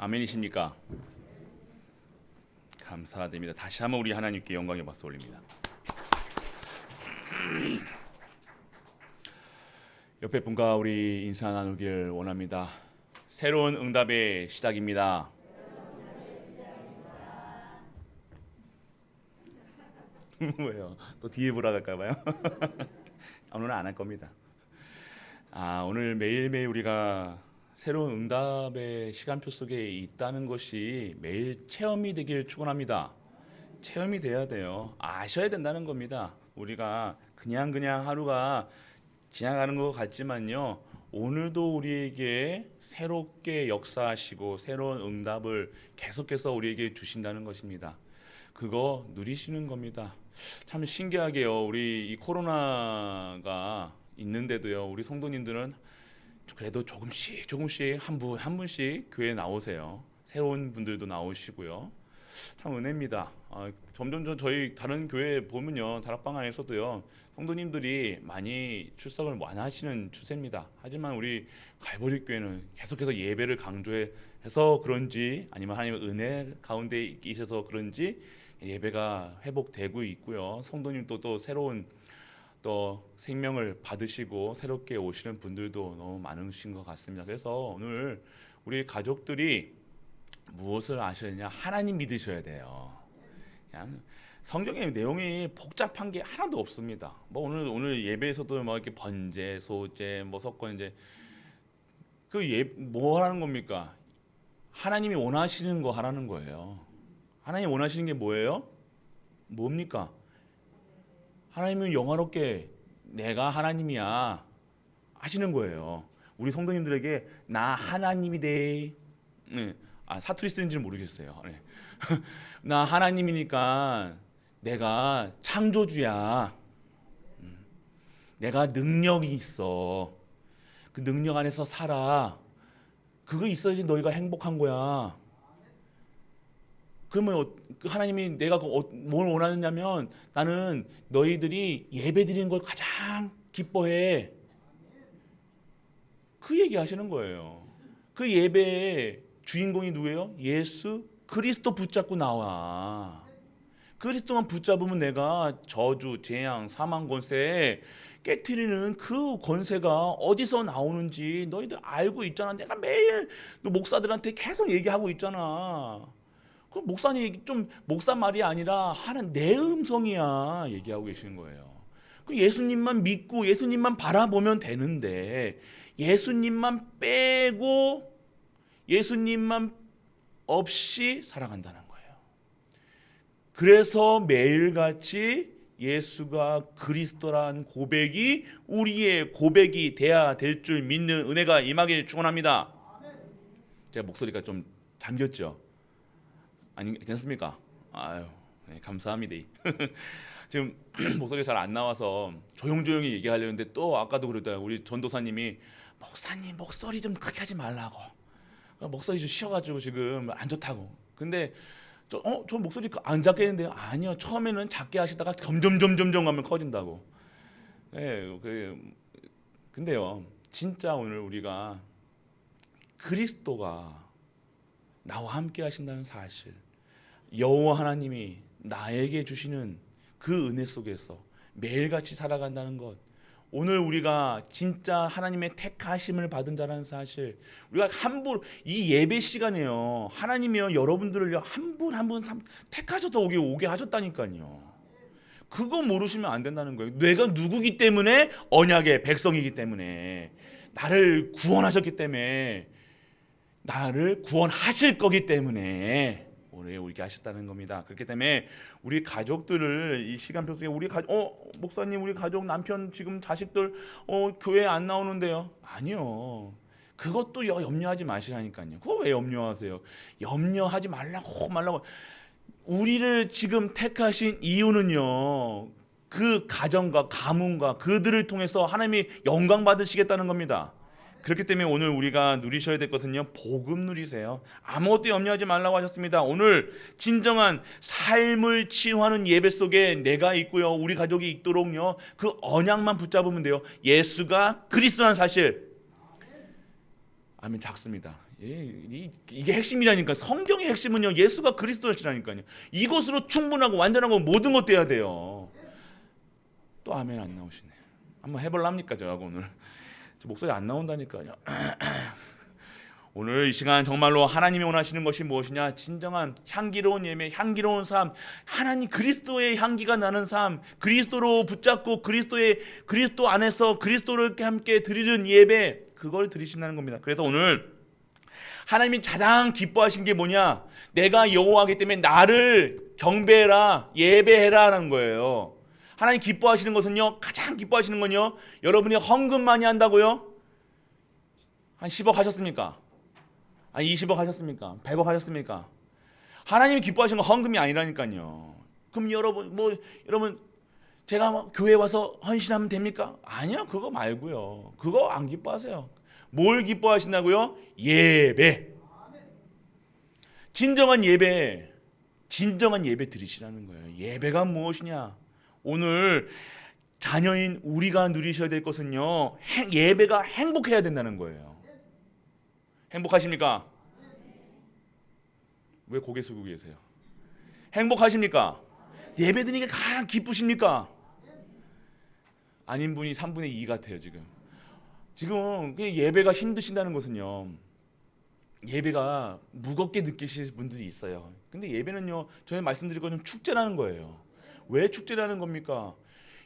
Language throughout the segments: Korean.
아멘이십니까? 감사드립니다. 다시 한번 우리 하나님께 영광의 박수 올립니다. 옆에 분과 우리 인사 나누길 원합니다. 새로운 응답의 시작입니다. 왜요? 또 뒤에 보라 할까봐요? 오늘은 안 할 겁니다. 오늘 매일매일 우리가 새로운 응답의 시간표 속에 있다는 것이 매일 체험이 되길 축원합니다. 체험이 돼야 돼요. 아셔야 된다는 겁니다. 우리가 그냥 하루가 지나가는 것 같지만요, 오늘도 우리에게 새롭게 역사하시고 새로운 응답을 계속해서 우리에게 주신다는 것입니다. 그거 누리시는 겁니다. 참 신기하게요, 우리 이 코로나가 있는데도요, 우리 성도님들은 그래도 조금씩 한 분씩 교회에 나오세요. 새로운 분들도 나오시고요. 참 은혜입니다. 점점 저희 다른 교회 보면요, 다락방 안에서도요, 성도님들이 많이 출석을 완화하시는 추세입니다. 하지만 우리 갈보리 교회는 계속해서 예배를 강조해서 그런지, 아니면 하나님의 은혜 가운데 계셔서 그런지 예배가 회복되고 있고요. 성도님도 또 새로운 또 생명을 받으시고 새롭게 오시는 분들도 너무 많으신 것 같습니다. 그래서 오늘 우리 가족들이 무엇을 아셔야 되냐? 하나님 믿으셔야 돼요. 그냥 성경의 내용이 복잡한 게 하나도 없습니다. 뭐 오늘 예배에서도 뭐 이렇게 번제, 소제, 뭐 석권제, 뭐 하는 겁니까? 하나님이 원하시는 거 하라는 거예요. 하나님 원하시는 게 뭐예요? 뭡니까? 하나님은 영화롭게 내가 하나님이야 하시는 거예요. 우리 성도님들에게 나 하나님이 돼. 네. 사투리 쓰는지는 모르겠어요. 네. 나 하나님이니까 내가 창조주야. 내가 능력이 있어. 그 능력 안에서 살아. 그거 있어야지 너희가 행복한 거야. 그러면 하나님이 내가 뭘 원하느냐면, 나는 너희들이 예배 드리는 걸 가장 기뻐해. 그 얘기 하시는 거예요. 그 예배의 주인공이 누구예요? 예수 그리스도 붙잡고 나와. 그리스도만 붙잡으면 내가 저주, 재앙, 사망 권세 깨트리는 그 권세가 어디서 나오는지 너희들 알고 있잖아. 내가 매일 목사들한테 계속 얘기하고 있잖아. 그 목사님 좀 목사 말이 아니라 하는 내 음성이야 얘기하고 계시는 거예요. 그 예수님만 믿고 예수님만 바라보면 되는데, 예수님만 빼고 예수님만 없이 살아간다는 거예요. 그래서 매일같이 예수가 그리스도란 고백이 우리의 고백이 돼야 될 줄 믿는 은혜가 임하길 축원합니다. 제가 목소리가 좀 잠겼죠? 아니 괜찮습니까? 네, 감사합니다. 지금 목소리가 잘 안 나와서 조용조용히 얘기하려는데, 또 아까도 그랬다, 우리 전도사님이 목사님 목소리 좀 크게 하지 말라고, 목소리 좀 쉬어가지고 지금 안 좋다고. 근데 저 목소리 안 작게 했는데요. 아니요, 처음에는 작게 하시다가 점점 하면 커진다고. 네, 근데요, 진짜 오늘 우리가 그리스도가 나와 함께 하신다는 사실, 여호와 하나님이 나에게 주시는 그 은혜 속에서 매일같이 살아간다는 것, 오늘 우리가 진짜 하나님의 택하심을 받은 자라는 사실, 우리가 이 예배 시간에요, 하나님이요 여러분들을 한 분 한 분 택하셔서 오게 하셨다니까요. 그거 모르시면 안 된다는 거예요. 내가 누구기 때문에? 언약의 백성이기 때문에, 나를 구원하셨기 때문에, 나를 구원하실 거기 때문에 오늘 우리게 하셨다는 겁니다. 그렇기 때문에 우리 가족들을 이 시간표 속에, 우리 목사님 우리 가족 남편 지금 자식들 교회 안 나오는데요. 아니요, 그것도 염려하지 마시라니까요. 그거 왜 염려하세요? 염려하지 말라고. 우리를 지금 택하신 이유는요, 그 가정과 가문과 그들을 통해서 하나님이 영광 받으시겠다는 겁니다. 그렇기 때문에 오늘 우리가 누리셔야 될 것은요, 복음 누리세요. 아무것도 염려하지 말라고 하셨습니다. 오늘 진정한 삶을 치유하는 예배 속에 내가 있고요, 우리 가족이 있도록요, 그 언약만 붙잡으면 돼요. 예수가 그리스도라는 사실, 아멘. 작습니다. 이게 핵심이라니까. 성경의 핵심은요, 예수가 그리스도시라니까요. 이것으로 충분하고 완전하고 모든 것 돼야 돼요. 또 아멘 안 나오시네. 한번 해볼랍니까 저하고 오늘. 저 목소리 안 나온다니까요. 오늘 이 시간 정말로 하나님이 원하시는 것이 무엇이냐? 진정한 향기로운 예배, 향기로운 삶, 하나님 그리스도의 향기가 나는 삶, 그리스도로 붙잡고 그리스도 안에서 그리스도를 함께 드리는 예배, 그걸 드리신다는 겁니다. 그래서 오늘 하나님이 가장 기뻐하신 게 뭐냐? 내가 여호와이기 때문에 나를 경배해라, 예배해라라는 거예요. 하나님 기뻐하시는 것은요, 가장 기뻐하시는 건요, 여러분이 헌금 많이 한다고요? 한 10억 하셨습니까? 한 20억 하셨습니까? 100억 하셨습니까? 하나님이 기뻐하시는 건 헌금이 아니라니까요. 그럼 여러분 제가 교회 와서 헌신하면 됩니까? 아니요, 그거 말고요. 그거 안 기뻐하세요. 뭘 기뻐하신다고요? 예배. 진정한 예배 드리시라는 거예요. 예배가 무엇이냐? 오늘 자녀인 우리가 누리셔야 될 것은요, 예배가 행복해야 된다는 거예요. 행복하십니까? 왜 고개 숙이고 계세요? 행복하십니까? 예배 드리는 게 가장 기쁘십니까? 아닌 분이 3분의 2 같아요. 지금 예배가 힘드신다는 것은요, 예배가 무겁게 느끼실 분들이 있어요. 근데 예배는요, 전에 말씀드린 것처럼 축제라는 거예요. 왜 축제라는 겁니까?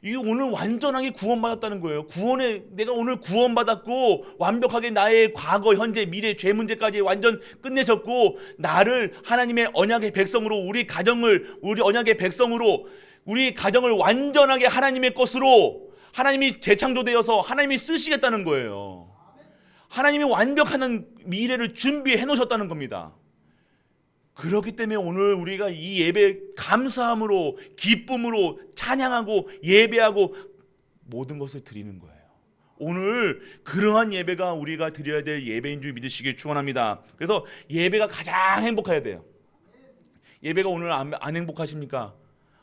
이 오늘 완전하게 구원받았다는 거예요. 내가 오늘 구원받았고 완벽하게 나의 과거, 현재, 미래, 죄 문제까지 완전 끝내셨고, 나를 하나님의 언약의 백성으로, 우리 언약의 백성으로, 우리 가정을 완전하게 하나님의 것으로 하나님이 재창조되어서 하나님이 쓰시겠다는 거예요. 하나님이 완벽한 미래를 준비해 놓으셨다는 겁니다. 그렇기 때문에 오늘 우리가 이 예배 감사함으로, 기쁨으로 찬양하고 예배하고 모든 것을 드리는 거예요. 오늘 그러한 예배가 우리가 드려야 될 예배인 줄 믿으시길 축원합니다. 그래서 예배가 가장 행복해야 돼요. 예배가 오늘 안 행복하십니까?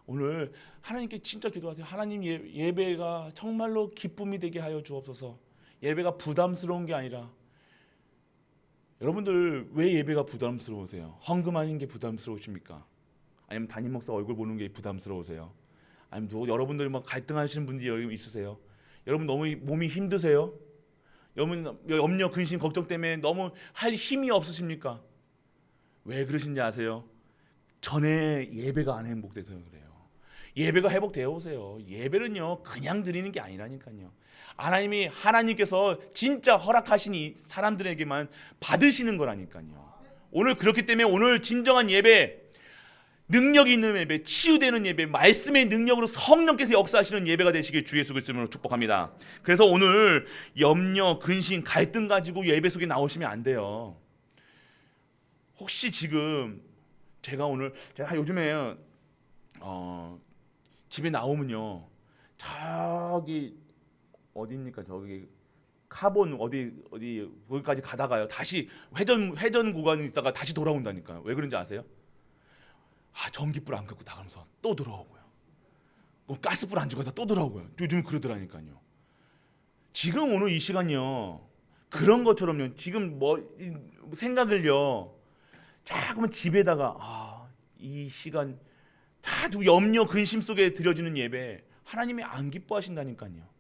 오늘 하나님께 진짜 기도하세요. 하나님, 예배가 정말로 기쁨이 되게 하여 주옵소서. 예배가 부담스러운 게 아니라, 여러분들 왜 예배가 부담스러우세요? 헌금하는 게 부담스러우십니까? 아니면 담임 목사 얼굴 보는 게 부담스러우세요? 아니면 여러분들 갈등하시는 분들이 여기 있으세요? 여러분 너무 몸이 힘드세요? 여러분 염려, 근심, 걱정 때문에 너무 할 힘이 없으십니까? 왜 그러신지 아세요? 전에 예배가 안 행복돼서 그래요. 예배가 회복되어 오세요. 예배는요, 그냥 드리는 게 아니라니까요. 하나님께서 진짜 허락하신 이 사람들에게만 받으시는 거라니까요. 오늘 그렇기 때문에 오늘 진정한 예배, 능력이 있는 예배, 치유되는 예배, 말씀의 능력으로 성령께서 역사하시는 예배가 되시길 주 예수 그리스도로 축복합니다. 그래서 오늘 염려, 근심, 갈등 가지고 예배 속에 나오시면 안 돼요. 혹시 지금 제가 요즘에 집에 나오면요, 저기 어디입니까? 저기 카본 어디 거기까지 가다가요, 다시 회전 구간에 있다가 다시 돌아온다니까요. 왜 그런지 아세요? 전기불 안 끄고 나가면서 또 돌아오고요. 가스불 안 켜서 또 돌아오고요. 요즘 그러더라니까요. 지금 오늘 이 시간요, 그런 것처럼요, 지금 생각을요, 자꾸만 집에다가 이 시간 다 염려, 근심 속에 드려지는 예배, 하나님이 안 기뻐하신다니까요.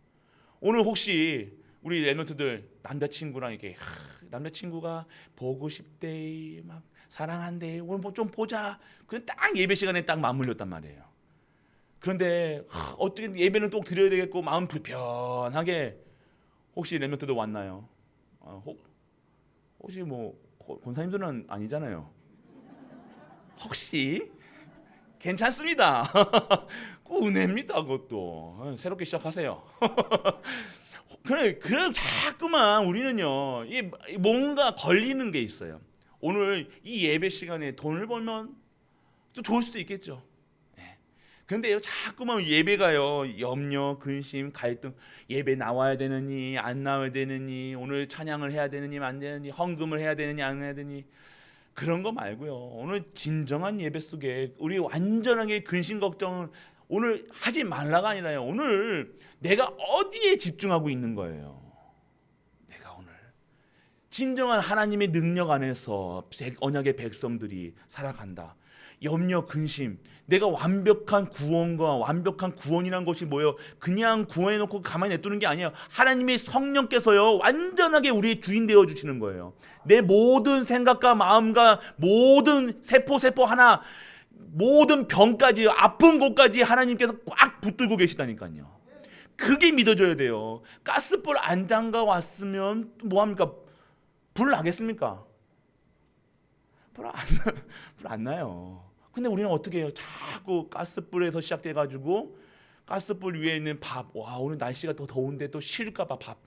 오늘 혹시 우리 랩런트들 남자친구랑 이렇게 남자친구가 보고 싶대, 막 사랑한대, 오늘 좀 보자, 그 딱 예배 시간에 딱 맞물렸단 말이에요. 그런데 어떻게 예배는 또 드려야 되겠고 마음 불편하게, 혹시 랩런트들 왔나요? 혹시 권사님들은 아니잖아요. 혹시 괜찮습니다. 그 은혜입니다. 그것도 새롭게 시작하세요. 그래 자꾸만 우리는요, 뭔가 걸리는 게 있어요. 오늘 이 예배 시간에 돈을 벌면 또 좋을 수도 있겠죠. 그런데 자꾸만 예배가요, 염려, 근심, 갈등, 예배 나와야 되느니 안 나와야 되느니, 오늘 찬양을 해야 되느니 안 되느니, 헌금을 해야 되느니 안 해야 되느니, 그런 거 말고요, 오늘 진정한 예배 속에 우리 완전하게 근심 걱정을 오늘 하지 말라가 아니라요, 오늘 내가 어디에 집중하고 있는 거예요. 내가 오늘 진정한 하나님의 능력 안에서 언약의 백성들이 살아간다. 염려, 근심, 내가 완벽한 구원과 완벽한 구원이란 것이 뭐예요? 그냥 구원해놓고 가만히 냅두는 게 아니에요. 하나님의 성령께서요 완전하게 우리의 주인 되어 주시는 거예요. 내 모든 생각과 마음과 모든 세포 하나, 모든 병까지, 아픈 곳까지 하나님께서 꽉 붙들고 계시다니까요. 그게 믿어져야 돼요. 가스불 안 잠가 왔으면 뭐합니까? 불 나겠습니까? 불 안 나요. 근데 우리는 어떻게 해요? 자꾸 가스불에서 시작돼가지고 가스불 위에 있는 밥, 와 오늘 날씨가 더 더운데 또 싫을까봐 밥,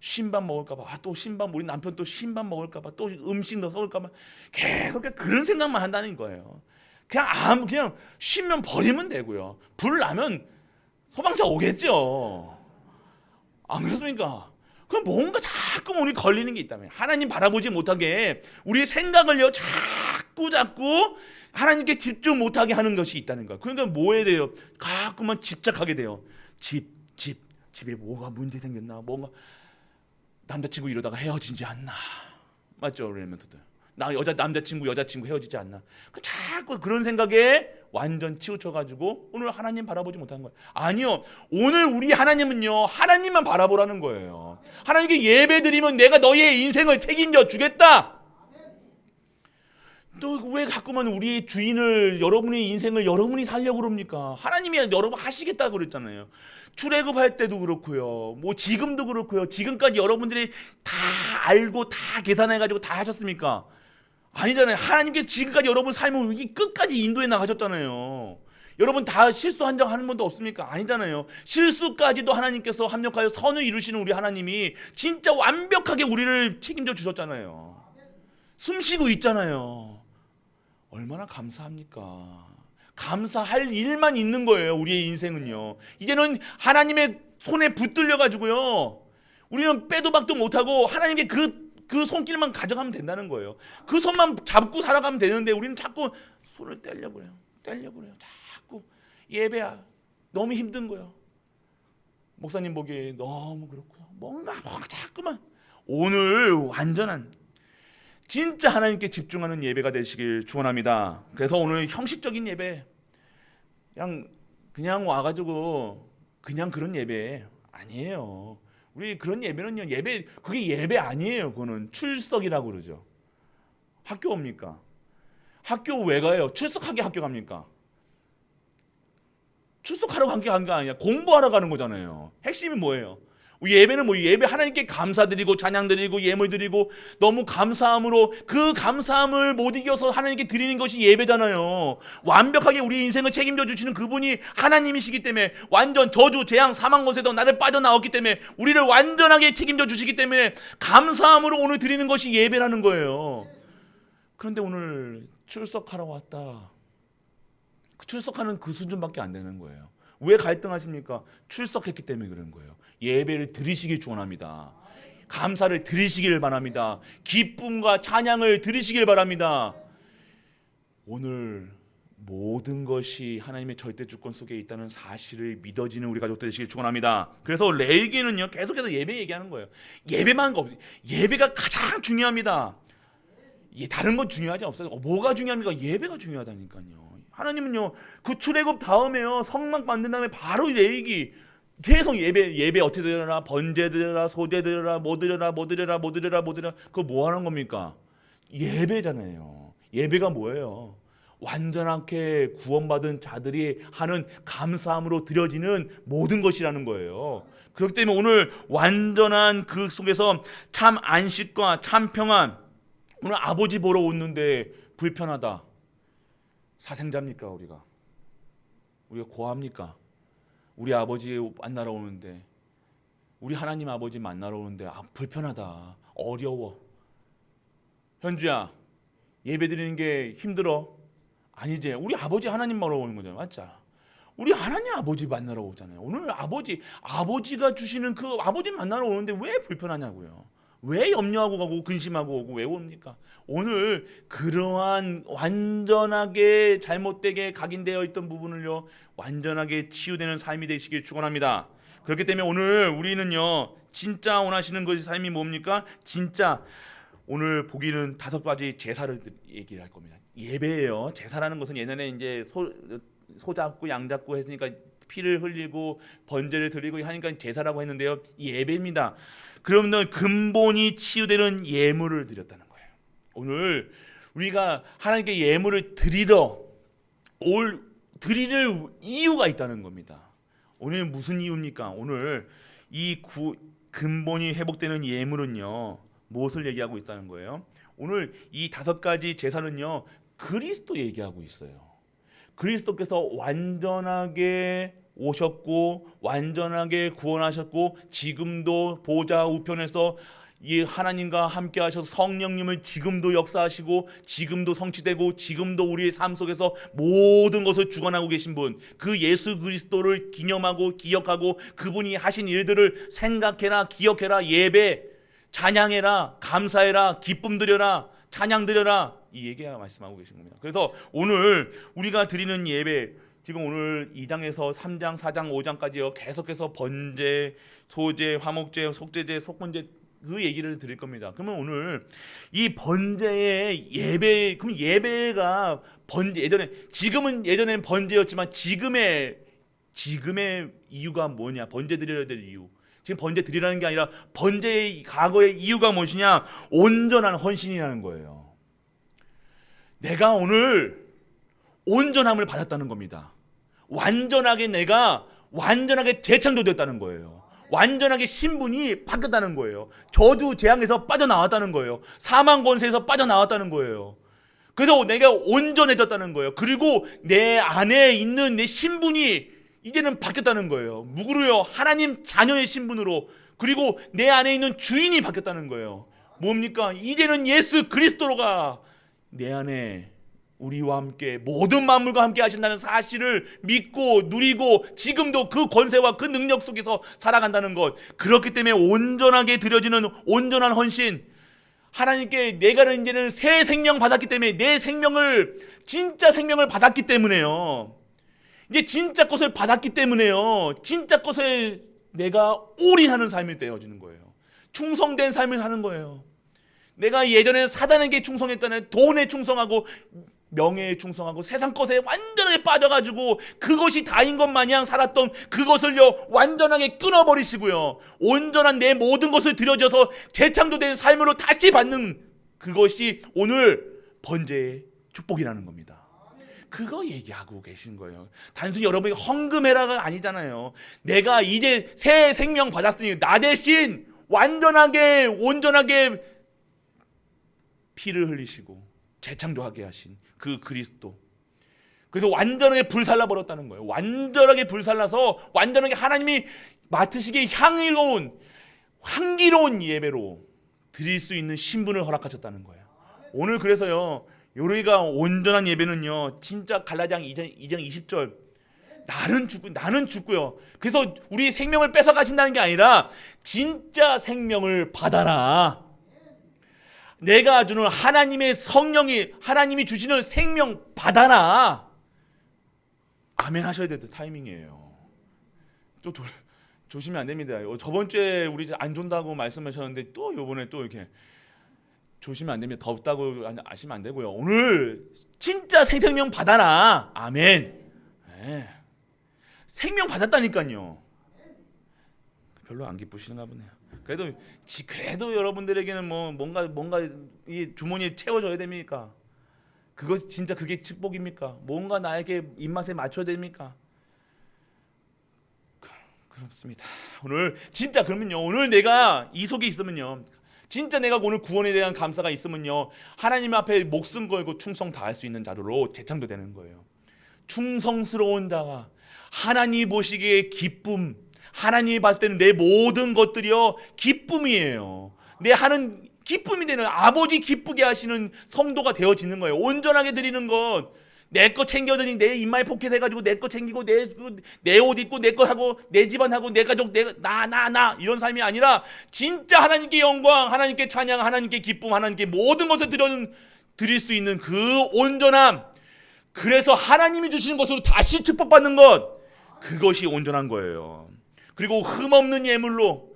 신밥 먹을까봐, 또 신밥, 우리 남편 또 신밥 먹을까봐, 또 음식 더 썩을까봐 계속 그런 생각만 한다는 거예요. 그냥 쉬면 버리면 되고요. 불 나면 소방차 오겠죠. 안 그렇습니까? 그럼 뭔가 자꾸 우리 걸리는 게 있다면, 하나님 바라보지 못하게 우리의 생각을요 자꾸 하나님께 집중 못하게 하는 것이 있다는 거야. 그러니까 뭐 해야 돼요? 가끔만 집착하게 돼요. 집에 뭐가 문제 생겼나, 뭔가 남자친구 이러다가 헤어지지 않나, 맞죠? 우리 멘토들 나 남자친구 여자친구 헤어지지 않나, 자꾸 그런 생각에 완전 치우쳐가지고 오늘 하나님 바라보지 못하는 거예요. 아니요, 오늘 우리 하나님은요 하나님만 바라보라는 거예요. 하나님께 예배드리면 내가 너희의 인생을 책임져 주겠다. 또 왜 자꾸만 우리의 주인을, 여러분의 인생을 여러분이 살려고 그럽니까? 하나님이 여러분 하시겠다고 그랬잖아요. 출애굽할 때도 그렇고요, 뭐 지금도 그렇고요. 지금까지 여러분들이 다 알고 다 계산해가지고 다 하셨습니까? 아니잖아요. 하나님께서 지금까지 여러분 삶을 끝까지 인도해 나가셨잖아요. 여러분 다 실수한 적 한 번도 없습니까? 아니잖아요. 실수까지도 하나님께서 합력하여 선을 이루시는 우리 하나님이 진짜 완벽하게 우리를 책임져 주셨잖아요. 숨쉬고 있잖아요. 얼마나 감사합니까? 감사할 일만 있는 거예요. 우리의 인생은요. 이제는 하나님의 손에 붙들려 가지고요, 우리는 빼도 박도 못하고 하나님께 그 손길만 가져가면 된다는 거예요. 그 손만 잡고 살아가면 되는데 우리는 자꾸 손을 떼려버려요. 자꾸 예배야 너무 힘든 거예요. 목사님 보기에 너무 그렇고요. 뭔가 자꾸만. 오늘 완전한 진짜 하나님께 집중하는 예배가 되시길 축원합니다. 그래서 오늘 형식적인 예배, 그냥 와가지고 그냥 그런 예배 아니에요. 우리 그런 예배는요, 그게 예배 아니에요. 그거는 출석이라고 그러죠. 학교 옵니까? 학교 왜 가요? 출석하게 학교 갑니까? 출석하러 간 게 아니야. 공부하러 가는 거잖아요. 핵심이 뭐예요? 예배는 뭐 예배 하나님께 감사드리고 찬양드리고 예물드리고 너무 감사함으로 그 감사함을 못 이겨서 하나님께 드리는 것이 예배잖아요. 완벽하게 우리 인생을 책임져 주시는 그분이 하나님이시기 때문에, 완전 저주 재앙 사망 것에서 나를 빠져나왔기 때문에 우리를 완전하게 책임져 주시기 때문에 감사함으로 오늘 드리는 것이 예배라는 거예요. 그런데 오늘 출석하러 왔다, 출석하는 그 수준밖에 안 되는 거예요. 왜 갈등하십니까? 출석했기 때문에 그런 거예요. 예배를 드리시길 축원합니다. 감사를 드리시길 바랍니다. 기쁨과 찬양을 드리시길 바랍니다. 오늘 모든 것이 하나님의 절대 주권 속에 있다는 사실을 믿어지는 우리 가족들 되시길 축원합니다. 그래서 레위기는요 계속해서 예배 얘기하는 거예요. 예배가 가장 중요합니다. 다른 건 중요하지 없어요. 뭐가 중요합니까? 예배가 중요하다니까요. 하나님은요 그 출애굽 다음에요 성막 만든 다음에 바로 레위기 계속 예배 어떻게 드려라, 번제 드려라, 소제 드려라, 뭐 드려라. 그거 뭐 하는 겁니까? 예배잖아요. 예배가 뭐예요? 완전하게 구원받은 자들이 하는 감사함으로 드려지는 모든 것이라는 거예요. 그렇기 때문에 오늘 완전한 그 속에서 참 안식과 참 평안, 오늘 아버지 보러 오는데 불편하다. 사생자입니까? 우리가 고합니까? 우리 아버지 만나러 오는데, 우리 하나님 아버지 만나러 오는데 불편하다, 어려워. 현주야, 예배 드리는 게 힘들어? 아니지. 우리 아버지 하나님 만나러 오는 거잖아, 맞죠? 우리 하나님 아버지 만나러 오잖아요. 오늘 아버지가 주시는 그 아버지 만나러 오는데 왜 불편하냐고요. 왜 염려하고 가고 근심하고 오고 왜 옵니까? 오늘 그러한 완전하게 잘못되게 각인되어 있던 부분을요 완전하게 치유되는 삶이 되시길 축원합니다. 그렇기 때문에 오늘 우리는요, 진짜 원하시는 것이 삶이 뭡니까? 진짜 오늘 보기는 5가지 제사를 얘기를 할 겁니다. 예배예요. 제사라는 것은 예전에 이제 소 잡고 양 잡고 했으니까 피를 흘리고 번제를 드리고 하니까 제사라고 했는데요, 예배입니다. 그러면 근본이 치유되는 예물을 드렸다는 거예요. 오늘 우리가 하나님께 예물을 드릴 이유가 있다는 겁니다. 오늘 무슨 이유입니까? 오늘 이 근본이 회복되는 예물은요, 무엇을 얘기하고 있다는 거예요? 오늘 이 5가지 제사는요, 그리스도 얘기하고 있어요. 그리스도께서 완전하게 오셨고 완전하게 구원하셨고 지금도 보좌 우편에서 이 하나님과 함께 하셔서 성령님을 지금도 역사하시고 지금도 성취되고 지금도 우리의 삶 속에서 모든 것을 주관하고 계신 분, 그 예수 그리스도를 기념하고 기억하고 그분이 하신 일들을 생각해라, 기억해라, 예배, 찬양해라, 감사해라, 기쁨 드려라, 찬양 드려라, 이 얘기가 말씀하고 계신 겁니다. 그래서 오늘 우리가 드리는 예배, 지금 오늘 2장에서 3장, 4장, 5장까지요, 계속해서 번제, 소제, 화목제, 속제제, 속번제 그 얘기를 드릴 겁니다. 그러면 오늘 이 번제의 예배, 그럼 예배가 번제, 예전에는 번제였지만 지금의 이유가 뭐냐? 번제 드려야 될 이유. 지금 번제 드리라는 게 아니라 번제의 과거의 이유가 무엇이냐? 온전한 헌신이라는 거예요. 내가 오늘 온전함을 받았다는 겁니다. 내가 완전하게 재창조됐다는 거예요. 완전하게 신분이 바뀌었다는 거예요. 저주 재앙에서 빠져나왔다는 거예요. 사망 권세에서 빠져나왔다는 거예요. 그래서 내가 온전해졌다는 거예요. 그리고 내 안에 있는 내 신분이 이제는 바뀌었다는 거예요. 누구로요? 하나님 자녀의 신분으로. 그리고 내 안에 있는 주인이 바뀌었다는 거예요. 뭡니까? 이제는 예수 그리스도가 내 안에 우리와 함께 모든 만물과 함께 하신다는 사실을 믿고 누리고 지금도 그 권세와 그 능력 속에서 살아간다는 것. 그렇기 때문에 온전하게 드려지는 온전한 헌신, 하나님께 내가 이제는 새 생명 받았기 때문에 내 생명을, 진짜 생명을 받았기 때문에요, 이제 진짜 것을 받았기 때문에요, 진짜 것에 내가 올인하는 삶이 되어지는 거예요. 충성된 삶을 사는 거예요. 내가 예전에 사단에게 충성했다는, 돈에 충성하고 명예에 충성하고 세상 것에 완전하게 빠져가지고 그것이 다인 것 마냥 살았던 그것을요 완전하게 끊어버리시고요, 온전한 내 모든 것을 들여져서 재창조된 삶으로 다시 받는 그것이 오늘 번제의 축복이라는 겁니다. 그거 얘기하고 계신 거예요. 단순히 여러분이 헌금해라가 아니잖아요. 내가 이제 새 생명 받았으니 나 대신 완전하게 온전하게 피를 흘리시고 재창조하게 하신 그 그리스도, 그래서 완전하게 불살라 버렸다는 거예요. 완전하게 불살라서 완전하게 하나님이 맡으시기에 향기로운 예배로 드릴 수 있는 신분을 허락하셨다는 거예요. 오늘 그래서요, 우리가 온전한 예배는요, 진짜 갈라디아 2장 20절, 나는 죽고요. 그래서 우리 생명을 뺏어 가신다는 게 아니라 진짜 생명을 받아라. 내가 주는 하나님의 성령이, 하나님이 주시는 생명 받아라. 아멘 하셔야 될 타이밍이에요. 또 조심히 안 됩니다. 저번 주에 우리 안 좋다고 말씀하셨는데 또 이번에 또 이렇게 조심히 안 됩니다. 덥다고 아시면 안 되고요. 오늘 진짜 생명 받아라. 아멘. 네. 생명 받았다니까요. 별로 안 기쁘시는가 보네요. 그래도 여러분들에게는 뭔가 이 주머니에 채워줘야 됩니까? 그게 축복입니까? 뭔가 나에게 입맛에 맞춰야 됩니까? 그렇습니다. 오늘 진짜 그러면요, 오늘 내가 이 속에 있으면요, 진짜 내가 오늘 구원에 대한 감사가 있으면요, 하나님 앞에 목숨 걸고 충성 다할 수 있는 자로 재창조되는 거예요. 충성스러운 자가 하나님 보시기에 기쁨, 하나님이 봤을 때는 내 모든 것들이요 기쁨이에요. 내 하는 기쁨이 되는, 아버지 기쁘게 하시는 성도가 되어지는 거예요. 온전하게 드리는 것, 내 거 챙겨드니 내 입마에 포켓해가지고 내 거 챙기고 내 옷 입고 내 거 하고 내 집안하고 내 가족 나 이런 삶이 아니라 진짜 하나님께 영광, 하나님께 찬양, 하나님께 기쁨, 하나님께 모든 것을 드릴 수 있는 그 온전함, 그래서 하나님이 주시는 것으로 다시 축복받는 것, 그것이 온전한 거예요. 그리고 흠없는 예물로,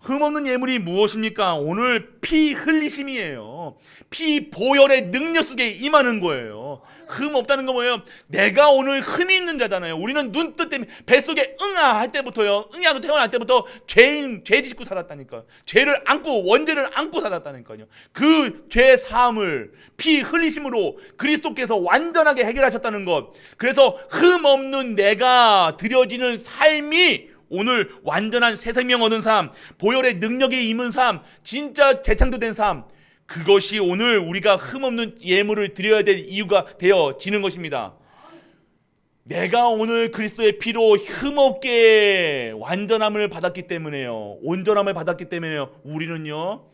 흠없는 예물이 무엇입니까? 오늘 피 흘리심이에요. 피 보혈의 능력 속에 임하는 거예요. 흠 없다는 건 뭐예요? 내가 오늘 흠이 있는 자잖아요. 우리는 눈뜨 때문에 뱃속에 응아 할 때부터요, 응아하고 태어날 때부터 죄 짓고 살았다니까요. 죄를 안고, 원죄를 안고 살았다니까요. 그 죄 사함을 피 흘리심으로 그리스도께서 완전하게 해결하셨다는 것. 그래서 흠 없는 내가 드려지는 삶이 오늘 완전한 새 생명 얻은 삶, 보혈의 능력이 임한 삶, 진짜 재창조된 삶, 그것이 오늘 우리가 흠없는 예물을 드려야 될 이유가 되어지는 것입니다. 내가 오늘 그리스도의 피로 흠없게 완전함을 받았기 때문에요. 온전함을 받았기 때문에요. 우리는요,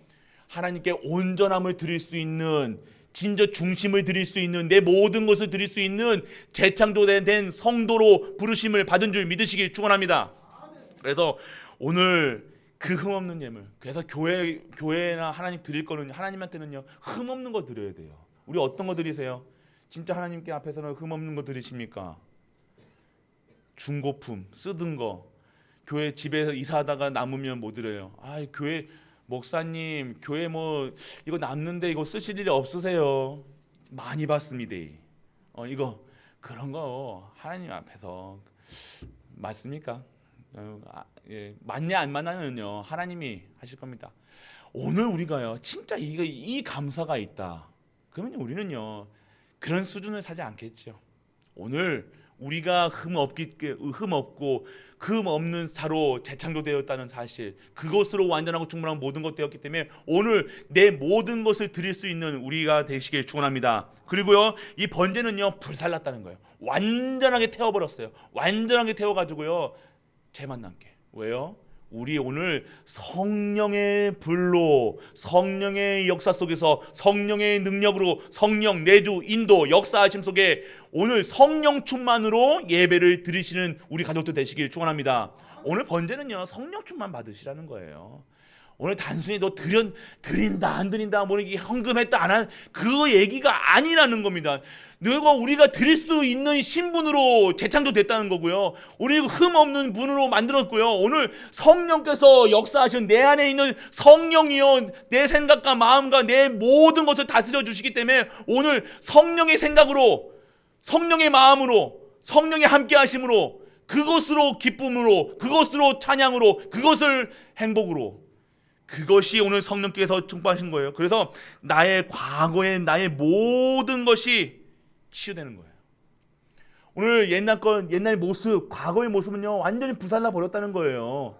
하나님께 온전함을 드릴 수 있는, 진짜 중심을 드릴 수 있는, 내 모든 것을 드릴 수 있는 재창조된 성도로 부르심을 받은 줄 믿으시길 축원합니다. 그래서 오늘 그 흠없는 예물, 그래서 교회나 하나님 드릴 거는, 하나님한테는요 흠없는 거 드려야 돼요. 우리 어떤 거 드리세요? 진짜 하나님께 앞에서는 흠없는 거 드리십니까? 중고품, 쓰던 거, 교회 집에서 이사하다가 남으면 뭐 드려요? 교회 목사님, 교회 뭐 이거 남는데 이거 쓰실 일이 없으세요? 많이 받습니다. 이거 그런 거 하나님 앞에서 맞습니까? 맞냐 안 맞냐는요 하나님이 하실 겁니다. 오늘 우리가요 진짜 이 감사가 있다, 그러면 우리는요 그런 수준을 사지 않겠죠. 오늘 우리가 흠 없고 흠 없는 자로 재창조되었다는 사실, 그것으로 완전하고 충분한 모든 것 되었기 때문에 오늘 내 모든 것을 드릴 수 있는 우리가 되시길 축원합니다. 그리고요 이 번제는요 불살랐다는 거예요. 완전하게 태워버렸어요. 완전하게 태워가지고요 죄만 남게. 왜요? 우리 오늘 성령의 불로, 성령의 역사 속에서, 성령의 능력으로, 성령 내주 인도 역사하심 속에 오늘 성령 충만으로 예배를 드리시는 우리 가족들 되시길 축원합니다. 오늘 번제는요 성령 충만 받으시라는 거예요. 오늘 단순히 너 드린다 안 드린다, 뭐 이게 헌금했다 안 한, 그 얘기가 아니라는 겁니다. 우리가 드릴 수 있는 신분으로 재창조됐다는 거고요. 우리 흠 없는 분으로 만들었고요. 오늘 성령께서 역사하신 내 안에 있는 성령이요, 내 생각과 마음과 내 모든 것을 다스려 주시기 때문에 오늘 성령의 생각으로, 성령의 마음으로, 성령의 함께 하심으로, 그것으로 기쁨으로, 그것으로 찬양으로, 그것을 행복으로, 그것이 오늘 성령께서 충만하신 거예요. 그래서 나의 과거의 나의 모든 것이 치유되는 거예요. 오늘 옛날 모습, 과거의 모습은요 완전히 부살라 버렸다는 거예요.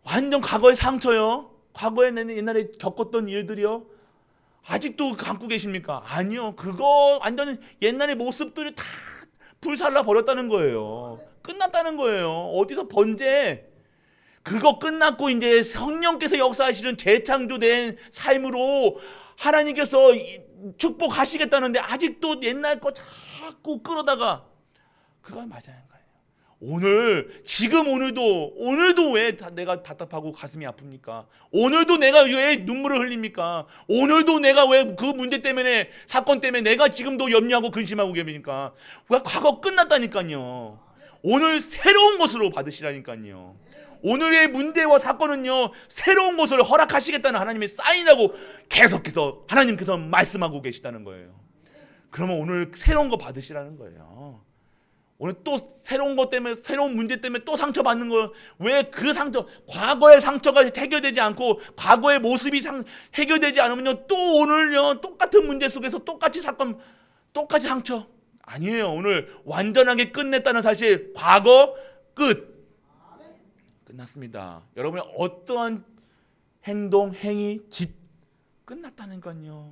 완전 과거의 상처요, 과거에 옛날에 겪었던 일들이요 아직도 갖고 계십니까? 아니요. 그거 완전 옛날의 모습들이 다 불살라 버렸다는 거예요. 끝났다는 거예요. 어디서 번제, 그거 끝났고 이제 성령께서 역사하시는 재창조된 삶으로 하나님께서 축복하시겠다는데 아직도 옛날 거 자꾸 끌어다가, 그건 맞아요. 오늘도 왜 내가 답답하고 가슴이 아픕니까? 오늘도 내가 왜 눈물을 흘립니까? 오늘도 내가 왜 그 문제 때문에, 사건 때문에 내가 지금도 염려하고 근심하고 계십니까? 왜 과거 끝났다니까요. 오늘 새로운 것으로 받으시라니까요. 오늘의 문제와 사건은요 새로운 것을 허락하시겠다는 하나님의 사인하고 계속해서 하나님께서 말씀하고 계시다는 거예요. 그러면 오늘 새로운 거 받으시라는 거예요. 오늘 또 새로운 것 때문에, 새로운 문제 때문에 또 상처받는 거, 왜 그 상처, 과거의 상처가 해결되지 않고 과거의 모습이 해결되지 않으면요 또 오늘요 똑같은 문제 속에서 똑같이 사건, 똑같이 상처. 아니에요. 오늘 완전하게 끝냈다는 사실, 과거 끝, 끝났습니다. 여러분의 어떠한 행동, 행위, 짓 끝났다니까요.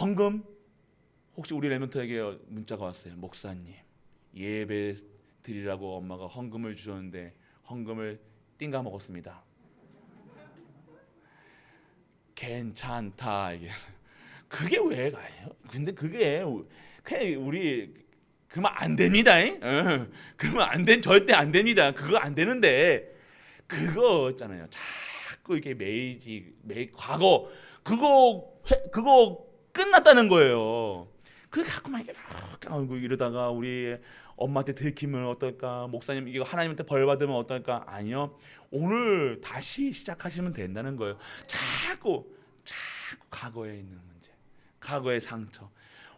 헌금, 혹시 우리 레몬트에게 문자가 왔어요. 목사님, 예배 드리라고 엄마가 헌금을 주셨는데 헌금을 띵가 먹었습니다. 괜찮다. 이게 그게 왜 가요? 근데 그게 그냥 우리 그러면 안 됩니다. 그러면 절대 안 됩니다. 그거 안 되는데, 그거 있잖아요. 자꾸 이렇게 과거 그거 끝났다는 거예요. 그 자꾸만 이렇게 이러다가 우리 엄마한테 들키면 어떨까? 목사님 이거 하나님한테 벌 받으면 어떨까? 아니요. 오늘 다시 시작하시면 된다는 거예요. 자꾸 과거에 있는 문제, 과거의 상처.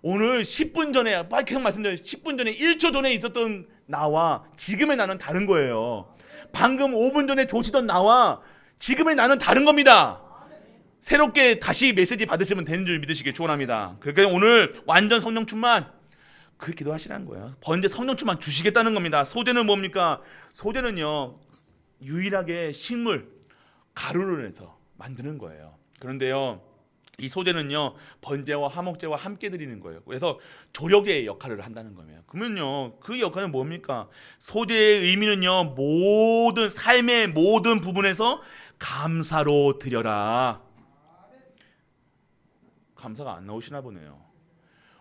오늘 10분 전에 계속 말씀드려요. 10분 전에 1초 전에 있었던 나와 지금의 나는 다른 거예요. 방금 5분 전에 조시던 나와 지금의 나는 다른 겁니다. 새롭게 다시 메시지 받으시면 되는 줄 믿으시길 축원합니다. 그러니까 오늘 완전 성령 충만 그 기도하시라는 거예요. 번제 성령 충만 주시겠다는 겁니다. 소재는 뭡니까? 소재는요 유일하게 식물 가루를 내서 만드는 거예요. 그런데요 이 소재는요 번제와 화목제와 함께 드리는 거예요. 그래서 조력의 역할을 한다는 거예요. 그러면요 그 역할은 뭡니까? 소재의 의미는요 모든 삶의 모든 부분에서 감사로 드려라. 감사가 안 나오시나 보네요.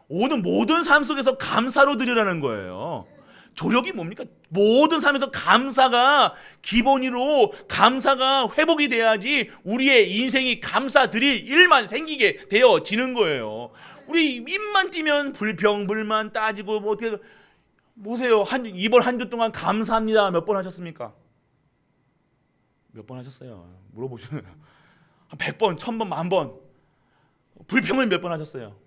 오늘 모든 삶 속에서 감사로 드리라는 거예요. 조력이 뭡니까? 모든 삶에서 감사가 기본으로 감사가 회복이 돼야지 우리의 인생이 감사 드릴 일만 생기게 되어지는 거예요. 우리 입만 띄면 불평, 불만 따지고 뭐 어떻게 보세요. 이번 한 주 동안 감사합니다. 몇 번 하셨습니까? 몇 번 하셨어요? 물어보시면 한 100번, 1000번, 10,000번. 불평을 몇 번 하셨어요?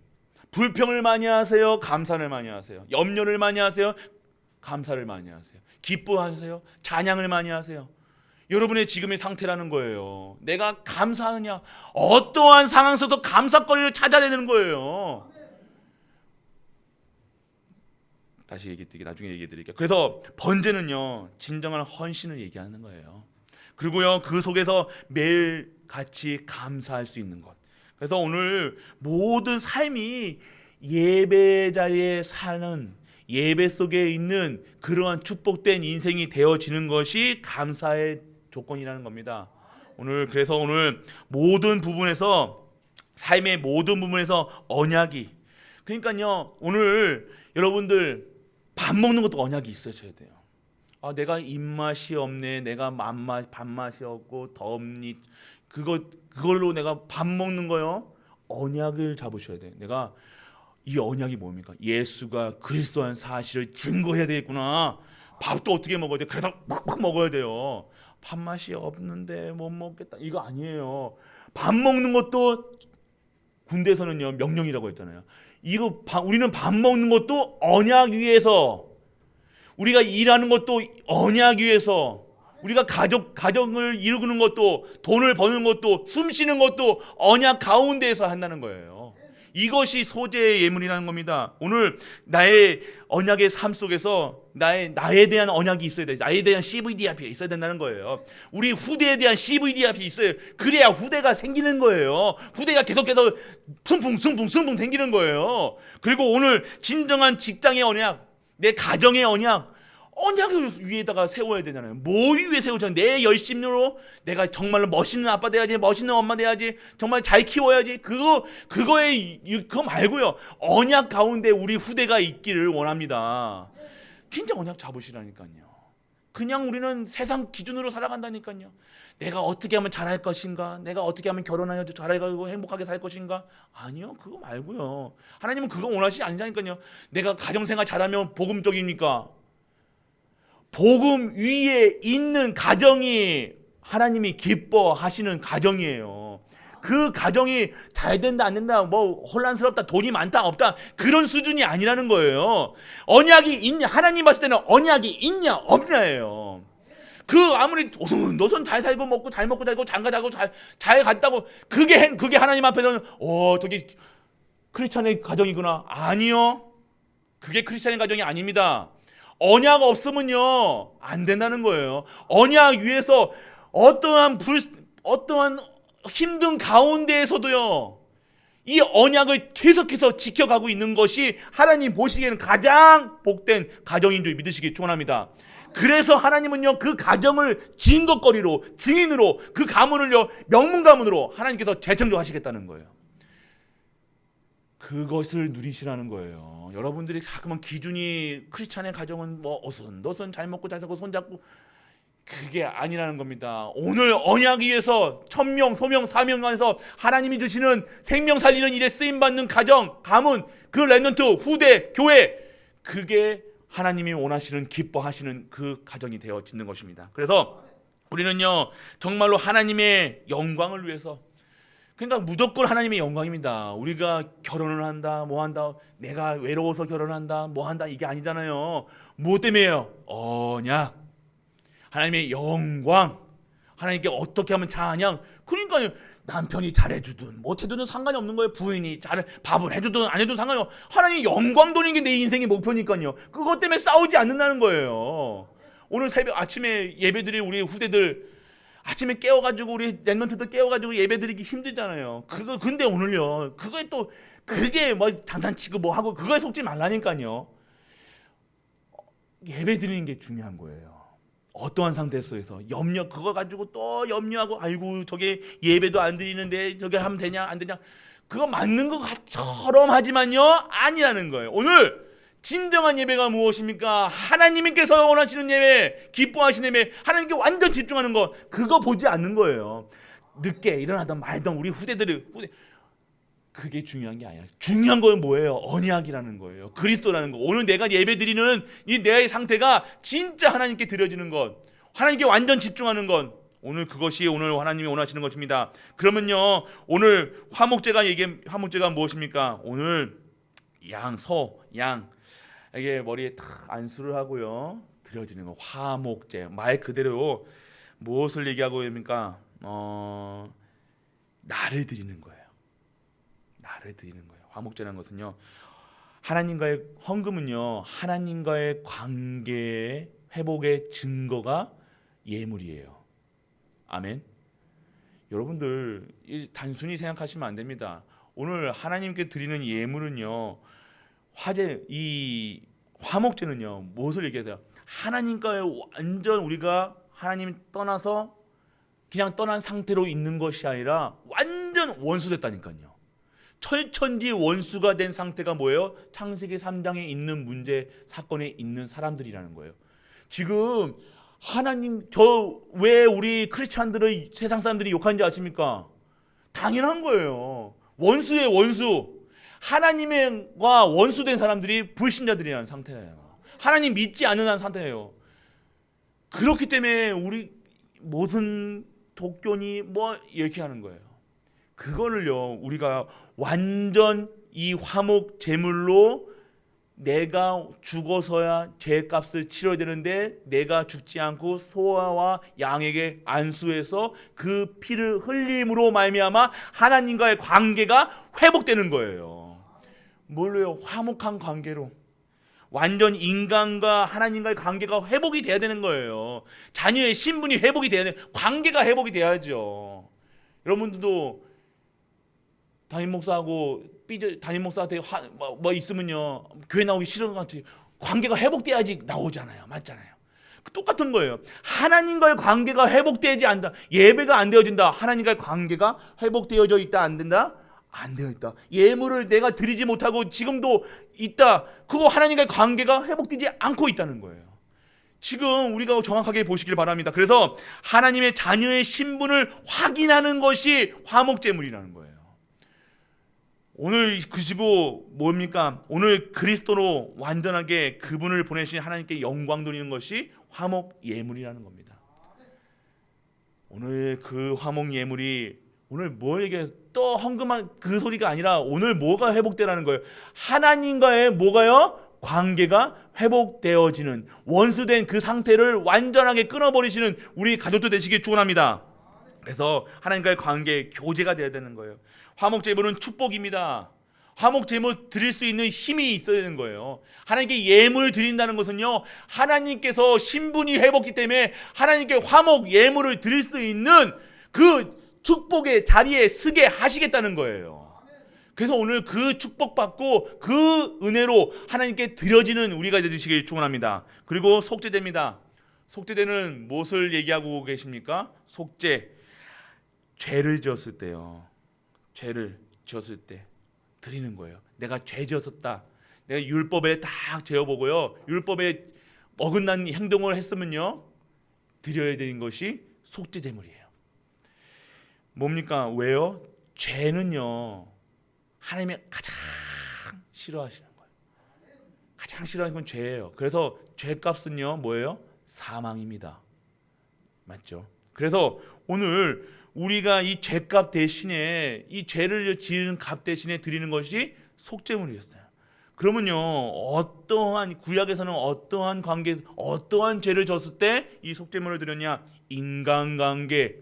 불평을 많이 하세요? 감사를 많이 하세요? 염려를 많이 하세요? 감사를 많이 하세요? 기뻐하세요? 찬양을 많이 하세요? 여러분의 지금의 상태라는 거예요. 내가 감사하느냐? 어떠한 상황 속에서 감사거리를 찾아내는 거예요. 다시 나중에 얘기해 드릴게요. 그래서 번제는요 진정한 헌신을 얘기하는 거예요. 그리고요 그 속에서 매일 같이 감사할 수 있는 것. 그래서 오늘 모든 삶이 예배 자리에 사는 예배 속에 있는 그러한 축복된 인생이 되어지는 것이 감사의 조건이라는 겁니다. 그래서 오늘 모든 부분에서 삶의 모든 부분에서 언약이 그러니까요 오늘 여러분들 밥 먹는 것도 언약이 있어줘야 돼요. 내가 입맛이 없네, 내가 밥맛이 없고 덥니 그걸로 내가 밥 먹는 거요. 언약을 잡으셔야 돼. 내가 이 언약이 뭡니까? 예수가 그리스도한 사실을 증거해야 되겠구나. 밥도 어떻게 먹어야 돼? 그래서 팍팍 먹어야 돼요. 밥맛이 없는데 못 먹겠다. 이거 아니에요. 밥 먹는 것도 군대에서는요 명령이라고 했잖아요. 우리는 밥 먹는 것도 언약 위에서, 우리가 일하는 것도 언약 위에서, 우리가 가정을 이루는 것도, 돈을 버는 것도, 숨 쉬는 것도 언약 가운데에서 한다는 거예요. 이것이 소재의 예물이라는 겁니다. 오늘 나의 언약의 삶 속에서 나에 대한 언약이 있어야 돼. 나에 대한 CVDIP가 있어야 된다는 거예요. 우리 후대에 대한 CVDIP 있어요. 그래야 후대가 생기는 거예요. 후대가 계속해서 승풍 생기는 거예요. 그리고 오늘 진정한 직장의 언약, 내 가정의 언약을 위에다가 세워야 되잖아요. 뭐 위에 세우잖아요. 내 열심으로 내가 정말로 멋있는 아빠 돼야지, 멋있는 엄마 돼야지, 정말 잘 키워야지. 그거 말고요. 언약 가운데 우리 후대가 있기를 원합니다. 진짜 언약 잡으시라니까요. 그냥 우리는 세상 기준으로 살아간다니까요. 내가 어떻게 하면 잘할 것인가? 내가 어떻게 하면 결혼하여도 잘해가지고 행복하게 살 것인가? 아니요, 그거 말고요. 하나님은 그거 원하시지 않으니까요. 내가 가정생활 잘하면 복음 쪽입니까? 복음 위에 있는 가정이 하나님이 기뻐하시는 가정이에요. 그 가정이 잘 된다 안 된다, 뭐 혼란스럽다, 돈이 많다 없다, 그런 수준이 아니라는 거예요. 언약이 있냐, 하나님 봤을 때는 언약이 있냐 없냐예요. 아무리 오손도손 잘 살고 잘 먹고 장가 자고 잘 갔다고 그게 하나님 앞에서는 저기 크리스찬의 가정이구나. 아니요, 그게 크리스찬의 가정이 아닙니다. 언약 없으면요 안 된다는 거예요. 언약 위에서 어떠한 힘든 가운데에서도요 이 언약을 계속해서 지켜가고 있는 것이 하나님 보시기에는 가장 복된 가정인 줄 믿으시기 축원합니다. 그래서 하나님은요 그 가정을 증인으로 그 가문을요 명문 가문으로 하나님께서 재창조하시겠다는 거예요. 그것을 누리시라는 거예요. 여러분들이 자꾸만 기준이 크리스찬의 가정은 뭐 오손도손 잘 먹고 잘 살고 손잡고, 그게 아니라는 겁니다. 오늘 언약 위에서 천명, 소명, 사명 안에서 하나님이 주시는 생명 살리는 일에 쓰임받는 가정, 가문, 그 렘넌트, 후대, 교회, 그게 하나님이 원하시는 기뻐하시는 그 가정이 되어지는 것입니다. 그래서 우리는요 정말로 하나님의 영광을 위해서, 그러니까 무조건 하나님의 영광입니다. 우리가 결혼을 한다 뭐 한다, 내가 외로워서 결혼한다 뭐 한다, 이게 아니잖아요. 무엇 때문에요? 언약, 하나님의 영광, 하나님께 어떻게 하면 찬양. 그러니까요 남편이 잘해주든 못해주든 상관이 없는 거예요. 부인이 밥을 해주든 안 해주든 상관이 없어요. 하나님의 영광 돌리는 게 내 인생의 목표니까요. 그것 때문에 싸우지 않는다는 거예요. 오늘 새벽 아침에 예배드릴 우리 후대들, 아침에 깨워가지고 우리 랩런트들 깨워가지고 예배드리기 힘들잖아요. 그거 근데 오늘요 그거에 또 그게 뭐 장난치고 뭐 하고 그거에 속지 말라니까요. 예배드리는 게 중요한 거예요. 어떠한 상태 속에서 염려, 그거 가지고 또 염려하고 아이고 저게 예배도 안 드리는데 저게 하면 되냐 안 되냐, 그거 맞는 것처럼 하지만요 아니라는 거예요. 오늘 진정한 예배가 무엇입니까? 하나님께서 원하시는 예배, 기뻐하시는 예배, 하나님께 완전 집중하는 것, 그거 보지 않는 거예요. 늦게 일어나던 말던 우리 후대들이 그게 중요한 게 아니라 중요한 건 뭐예요? 언약이라는 거예요. 그리스도라는 거. 오늘 내가 예배드리는 이 내 상태가 진짜 하나님께 드려지는 것, 하나님께 완전 집중하는 것, 오늘 그것이 오늘 하나님이 원하시는 것입니다. 그러면요 오늘 화목제가 무엇입니까? 오늘 양에게 머리에 탁 안수를 하고요 드려지는 거, 화목제. 말 그대로 무엇을 얘기하고 있습니까? 나를 드리는 거예요. 나를 드리는 거예요. 화목제라는 것은요, 하나님과의 헌금은요 하나님과의 관계의 회복의 증거가 예물이에요. 아멘. 여러분들 단순히 생각하시면 안 됩니다. 오늘 하나님께 드리는 예물은요, 이 화목제는요 무엇을 얘기해요? 하나님과의 완전, 우리가 하나님 떠나서 그냥 떠난 상태로 있는 것이 아니라 완전 원수됐다니까요. 철천지 원수가 된 상태가 뭐예요? 창세기 3장에 있는 문제 사건에 있는 사람들이라는 거예요. 지금 하나님, 왜 우리 크리스찬들을 세상 사람들이 욕하는지 아십니까? 당연한 거예요. 원수의 원수, 하나님과 원수된 사람들이 불신자들이라는 상태예요. 하나님 믿지 않는 상태예요. 그렇기 때문에 우리 무슨 독교니 뭐 이렇게 하는 거예요. 그거를요 우리가 완전 이 화목 제물로, 내가 죽어서야 죄값을 치러야 되는데 내가 죽지 않고 소와 양에게 안수해서 그 피를 흘림으로 말미암아 하나님과의 관계가 회복되는 거예요. 뭘로요? 화목한 관계로. 완전 인간과 하나님과의 관계가 회복이 돼야 되는 거예요. 자녀의 신분이 회복이 돼야 돼. 관계가 회복이 돼야죠. 여러분들도 담임 목사하고 담임 목사한테 뭐 있으면요 교회 나오기 싫은 것 같아. 관계가 회복돼야지 나오잖아요. 맞잖아요. 똑같은 거예요. 하나님과의 관계가 회복되지 않는다. 예배가 안 되어진다. 하나님과의 관계가 회복되어져 있다 안 된다? 안 되어 있다. 예물을 내가 드리지 못하고 지금도 있다. 그거 하나님과의 관계가 회복되지 않고 있다는 거예요. 지금 우리가 정확하게 보시길 바랍니다. 그래서 하나님의 자녀의 신분을 확인하는 것이 화목제물이라는 거예요. 오늘 그시고 뭡니까? 오늘 그리스도로 완전하게 그분을 보내신 하나님께 영광 돌리는 것이 화목 예물이라는 겁니다. 오늘 그 화목 예물이 오늘 뭐에게 또 헌금한 그 소리가 아니라 오늘 뭐가 회복되라는 거예요? 하나님과의 뭐가요? 관계가 회복되어지는, 원수된 그 상태를 완전하게 끊어버리시는 우리 가족도 되시길 축원합니다. 그래서 하나님과의 관계, 교제가 되어야 되는 거예요. 화목제물은 축복입니다. 화목제물 드릴 수 있는 힘이 있어야 되는 거예요. 하나님께 예물을 드린다는 것은요, 하나님께서 신분이 회복기 때문에 하나님께 화목 예물을 드릴 수 있는 그 축복의 자리에 서게 하시겠다는 거예요. 그래서 오늘 그 축복받고 그 은혜로 하나님께 드려지는 우리가 되시길 축원합니다. 그리고 속죄제입니다. 속죄제는 무엇을 얘기하고 계십니까? 속죄, 죄를 지었을 때요. 죄를 지었을 때 드리는 거예요. 내가 죄 지었었다. 내가 율법에 딱 재어보고요. 율법에 어긋난 행동을 했으면요. 드려야 되는 것이 속죄제물이에요. 뭡니까? 왜요? 죄는요. 하나님이 가장 싫어하시는 거예요. 가장 싫어하는 건 죄예요. 그래서 죄값은요 뭐예요? 사망입니다. 맞죠? 그래서 오늘 우리가 이 죄값 대신에 이 죄를 지은 값 대신에 드리는 것이 속죄물이었어요. 그러면요 어떠한 구약에서는 어떠한 관계 어떠한 죄를 졌을 때 이 속죄물을 드렸냐? 인간관계.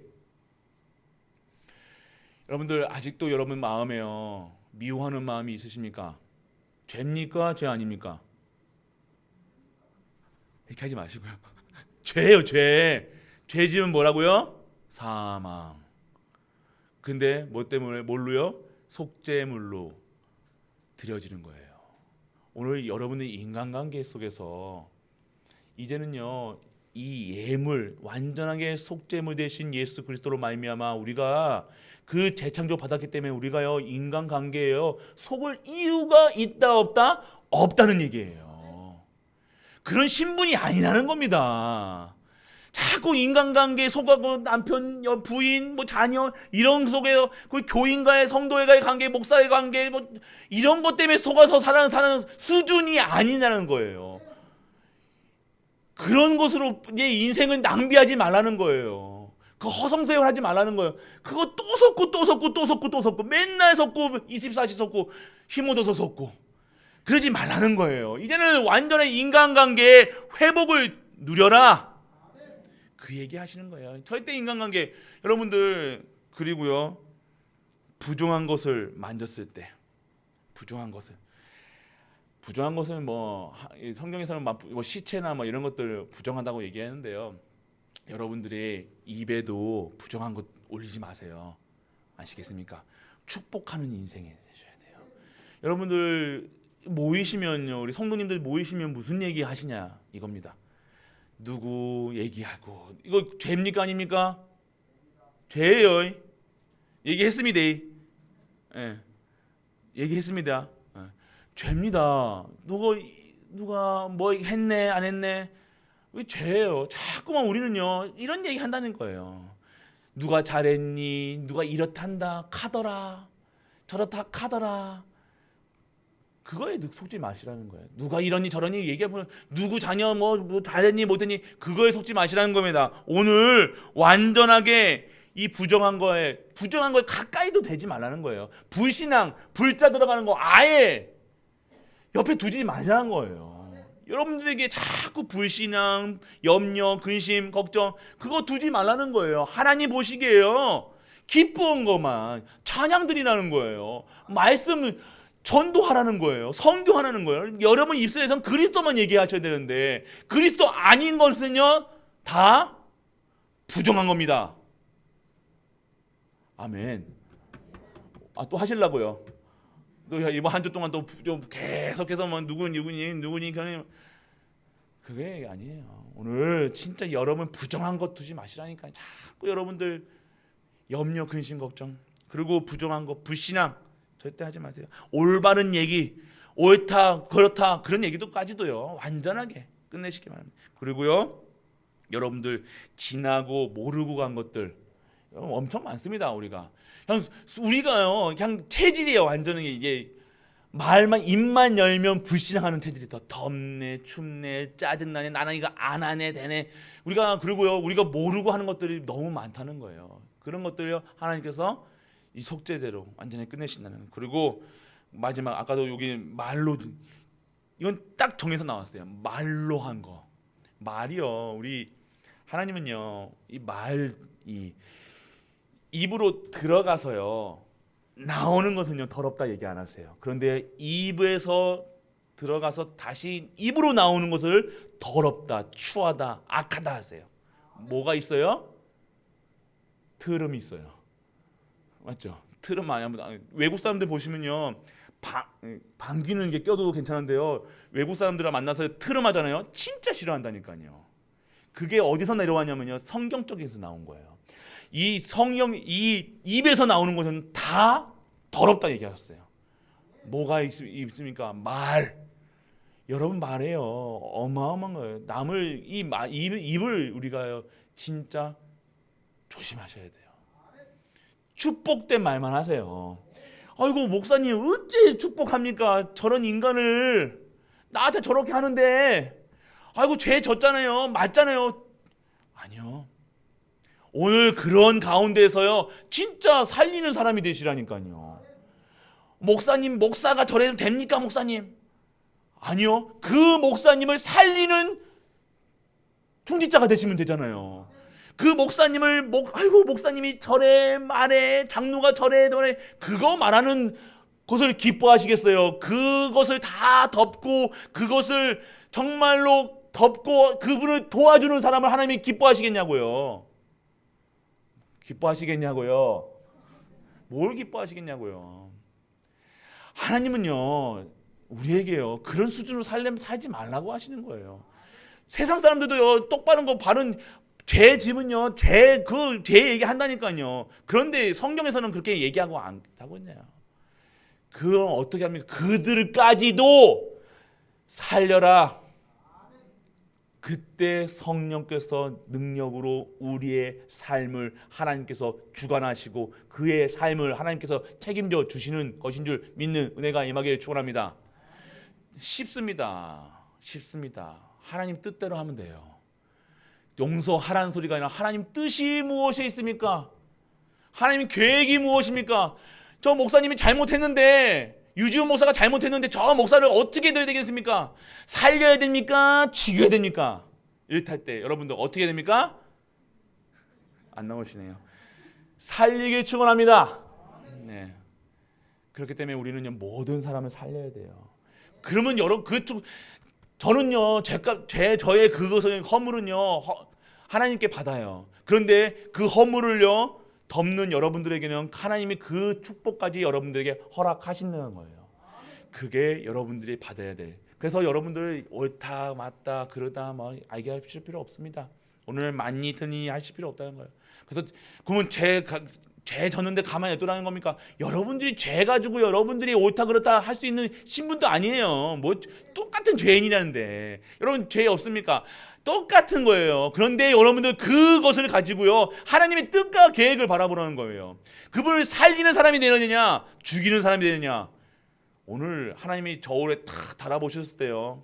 여러분들 아직도 여러분 마음에요 미워하는 마음이 있으십니까? 죄입니까? 죄 아닙니까? 이렇게 하지 마시고요. 죄예요, 죄. 죄 지으면 뭐라고요? 사망. 근데 뭐 때문에 뭘로요? 속죄물로 드려지는 거예요. 오늘 여러분의 인간관계 속에서 이제는요 이 예물 완전하게 속죄물 되신 예수 그리스도로 말미암아 우리가 그 재창조 받았기 때문에 우리가요 인간관계에요 속을 이유가 있다 없다? 없다는 얘기예요. 그런 신분이 아니라는 겁니다. 자꾸 인간관계에 속하고 남편, 부인, 뭐 자녀 이런 속에 그 교인과의 성도와의 관계, 목사의 관계 뭐 이런 것 때문에 속아서 사는 수준이 아니라는 거예요. 그런 것으로 내 인생을 낭비하지 말라는 거예요. 그 허송세월 하지 말라는 거예요. 그거 또 섞고 또 섞고 또 섞고 또 섞고 맨날 섞고 24시 섞고 힘 얻어서 섞고 그러지 말라는 거예요. 이제는 완전히 인간관계의 회복을 누려라. 그 얘기 하시는 거예요. 절대 인간관계 여러분들 그리고요 부정한 것을 만졌을 때 부정한 것은 뭐 성경에서는 뭐 시체나 뭐 이런 것들 부정하다고 얘기하는데요. 여러분들의 입에도 부정한 것 올리지 마세요. 아시겠습니까? 축복하는 인생이 되셔야 돼요. 여러분들 모이시면요, 우리 성도님들 모이시면 무슨 얘기 하시냐 이겁니다. 누구 얘기하고 이거 죄입니까 아닙니까? 죄예요. 얘기했습니다. 예, 얘기했습니다. 예, 죄입니다. 누가 뭐 했네 안 했네 왜 죄예요. 자꾸만 우리는요 이런 얘기 한다는 거예요. 누가 잘했니? 누가 이렇단다 카더라 저렇다 카더라. 그거에 속지 마시라는 거예요. 누가 이러니 저러니 얘기하면 누구 자녀 뭐 잘했니 못했니 그거에 속지 마시라는 겁니다. 오늘 완전하게 이 부정한 거에 가까이도 되지 말라는 거예요. 불신앙, 불자 들어가는 거 아예 옆에 두지 마시라는 거예요. 여러분들에게 자꾸 불신앙, 염려, 근심, 걱정 그거 두지 말라는 거예요. 하나님 보시기에요. 기쁜 것만 찬양 드리라는 거예요. 말씀 전도하라는 거예요. 선교하라는 거예요. 여러분 입술에선 그리스도만 얘기하셔야 되는데 그리스도 아닌 것은요 다 부정한 겁니다. 아멘. 또 하시려고요. 또 이번 한 주 동안 또 좀 계속해서 뭐 누구니 그게 아니에요. 오늘 진짜 여러분 부정한 것 두지 마시라니까. 자꾸 여러분들 염려, 근심, 걱정 그리고 부정한 것, 불신앙 절대 하지 마세요. 올바른 얘기, 옳다, 그렇다 그런 얘기도까지도요 완전하게 끝내시기 바랍니다. 그리고요 여러분들 지나고 모르고 간 것들 엄청 많습니다. 우리가요 그냥 체질이에요. 완전히 이게 말만 입만 열면 불신앙하는 체질이 더 덥네, 춥네, 짜증나네, 나는 이거 안 하네, 되네. 그리고요 우리가 모르고 하는 것들이 너무 많다는 거예요. 그런 것들요 하나님께서 이 속죄대로 완전히 끝내신다는. 그리고 마지막 아까도 여기 말로 이건 딱 정해서 나왔어요. 말로 한 거. 말이요. 우리 하나님은요 이 입으로 들어가서요 나오는 것은요 더럽다 얘기 안 하세요. 그런데 입에서 들어가서 다시 입으로 나오는 것을 더럽다, 추하다, 악하다 하세요. 뭐가 있어요? 트름이 있어요. 맞죠? 트름 많이 하면 외국 사람들 보시면요 방귀는 게 껴도 괜찮은데요 외국 사람들과 만나서 트름 하잖아요. 진짜 싫어한다니까요. 그게 어디서 내려왔냐면요 성경 쪽에서 나온 거예요. 이 입에서 나오는 것은 다 더럽다 얘기하셨어요. 뭐가 있습니까? 말. 여러분 말해요. 어마어마한 거예요. 남을 입을 우리가 진짜 조심하셔야 돼요. 축복된 말만 하세요. 아이고 목사님 어째 축복합니까? 저런 인간을 나한테 저렇게 하는데 아이고 죄 졌잖아요. 맞잖아요. 아니요. 오늘 그런 가운데서요. 진짜 살리는 사람이 되시라니까요. 목사님, 목사가 저래도 됩니까, 목사님? 아니요. 그 목사님을 살리는 중직자가 되시면 되잖아요. 그 목사님을 아이고 목사님이 저래 말해, 장로가 저래 그거 말하는 것을 기뻐하시겠어요? 그것을 다 덮고 그것을 정말로 덮고 그분을 도와주는 사람을 하나님이 기뻐하시겠냐고요. 기뻐하시겠냐고요. 뭘 기뻐하시겠냐고요. 하나님은요 우리에게요 그런 수준으로 살지 말라고 하시는 거예요. 세상 사람들도요 똑바른 거 바른 죄 지면요 죄 얘기한다니까요. 그런데 성경에서는 그렇게 얘기하고 안 하고 있네요. 그건 어떻게 합니까? 그들까지도 살려라. 그때 성령께서 능력으로 우리의 삶을 하나님께서 주관하시고 그의 삶을 하나님께서 책임져 주시는 것인 줄 믿는 은혜가 임하기를 축원합니다. 쉽습니다. 하나님 뜻대로 하면 돼요. 용서하라는 소리가 아니라 하나님 뜻이 무엇에 있습니까? 하나님 계획이 무엇입니까? 저 목사님이 잘못했는데 유지훈 목사가 잘못했는데 저 목사를 어떻게 해야 되겠습니까? 살려야 됩니까? 죽여야 됩니까? 이렇게 때 여러분들 어떻게 됩니까? 안 나오시네요. 살리길 축원합니다. 네. 그렇기 때문에 우리는요 모든 사람을 살려야 돼요. 그러면 여러분 저는요 저의 그것을 허물은요 하나님께 받아요. 그런데 그 허물을요 덮는 여러분들에게는 하나님이 그 축복까지 여러분들에게 허락하신다는 거예요. 그게 여러분들이 받아야 돼. 그래서 여러분들 옳다 맞다 그러다 뭐 얘기하실 필요 없습니다. 오늘 많이 드니 하실 필요 없다는 거예요. 그래서 그러면 죄 졌는데 가만히 냅두라는 겁니까? 여러분들이 죄 가지고 여러분들이 옳다 그렇다 할 수 있는 신분도 아니에요. 뭐 똑같은 죄인이라는데 여러분 죄 없습니까? 똑같은 거예요. 그런데 여러분들 그것을 가지고요 하나님의 뜻과 계획을 바라보라는 거예요. 그분을 살리는 사람이 되느냐 죽이는 사람이 되느냐. 오늘 하나님이 저울에 탁 달아보셨을 때요